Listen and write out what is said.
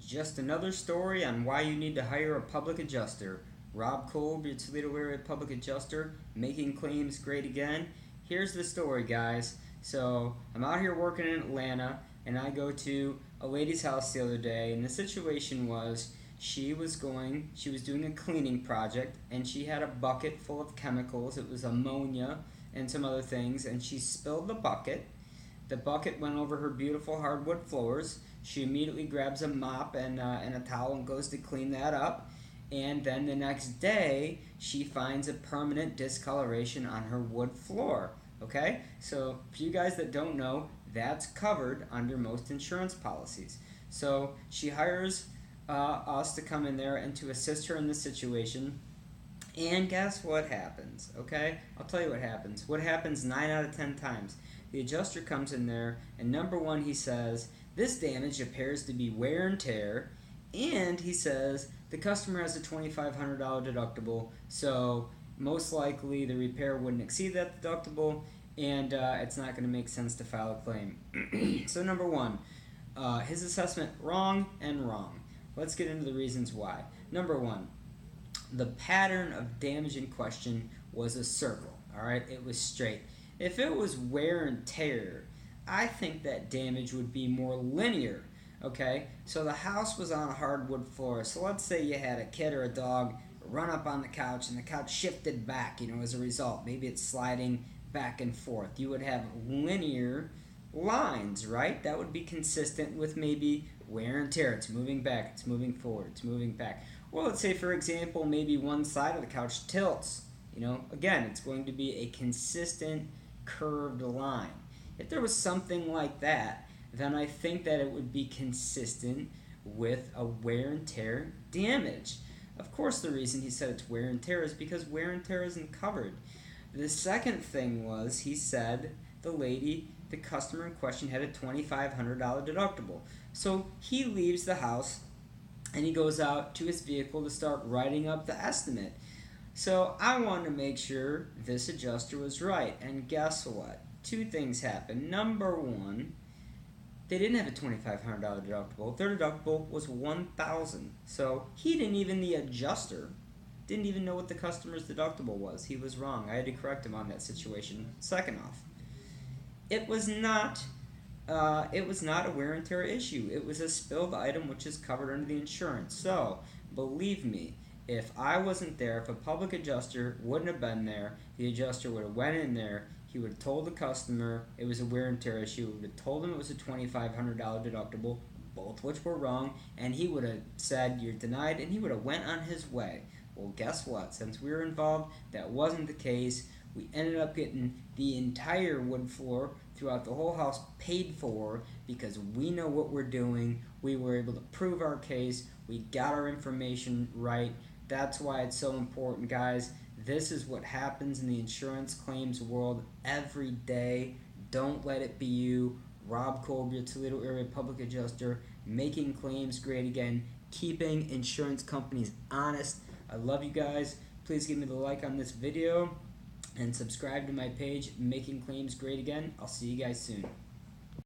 Just another story on why you need to hire a public adjuster. Rob Kolb, your Toledo area public adjuster, making claims great again. Here's the story, guys. So I'm out here working in Atlanta, and I go to a lady's house the other day, and the situation was she was doing a cleaning project, and she had a bucket full of chemicals. It was ammonia and some other things, and she spilled the bucket. The bucket went over her beautiful hardwood floors. She immediately grabs a mop and a towel and goes to clean that up. And then the next day, she finds a permanent discoloration on her wood floor. Okay? So, for you guys that don't know, that's covered under most insurance policies. So, she hires us to come in there and to assist her in this situation. And guess what happens, okay? I'll tell you what happens. What happens 9 out of 10 times? The adjuster comes in there, and number one, he says, this damage appears to be wear and tear, and he says, the customer has a $2,500 deductible, so most likely the repair wouldn't exceed that deductible, and it's not going to make sense to file a claim. So number one, his assessment wrong and wrong. Let's get into the reasons why. Number one, the pattern of damage in question was a circle, alright? It was straight. If it was wear and tear, I think that damage would be more linear, okay? So the house was on a hardwood floor, so let's say you had a kid or a dog run up on the couch and the couch shifted back, as a result. Maybe it's sliding back and forth. You would have linear lines, right? That would be consistent with maybe wear and tear. It's moving back, it's moving forward, it's moving back. Well, let's say, for example, maybe one side of the couch tilts. Again, it's going to be a consistent curved line. If there was something like that, then I think that it would be consistent with a wear and tear damage. Of course, the reason he said it's wear and tear is because wear and tear isn't covered. The second thing was, he said the customer in question had a $2,500 deductible. So he leaves the house and he goes out to his vehicle to start writing up the estimate. So I wanted to make sure this adjuster was right, and guess what? Two things happened. Number one, they didn't have a $2,500 deductible. Their deductible was $1,000. So the adjuster, didn't even know what the customer's deductible was. He was wrong. I had to correct him on that situation. Second off, it was not a wear and tear issue. It was a spilled item which is covered under the insurance. So, believe me, if I wasn't there, if a public adjuster wouldn't have been there, the adjuster would have went in there, he would have told the customer it was a wear and tear issue, would have told him it was a $2,500 deductible, both which were wrong, and he would have said, you're denied, and he would have went on his way. Well, guess what? Since we were involved, that wasn't the case. We ended up getting the entire wood floor throughout the whole house paid for because we know what we're doing. We were able to prove our case. We got our information right. That's why it's so important, guys. This is what happens in the insurance claims world every day. Don't let it be you. Rob Kolb, your Toledo area public adjuster, making claims great again, keeping insurance companies honest. I love you guys. Please give me the like on this video and subscribe to my page, Making Claims Great Again. I'll see you guys soon.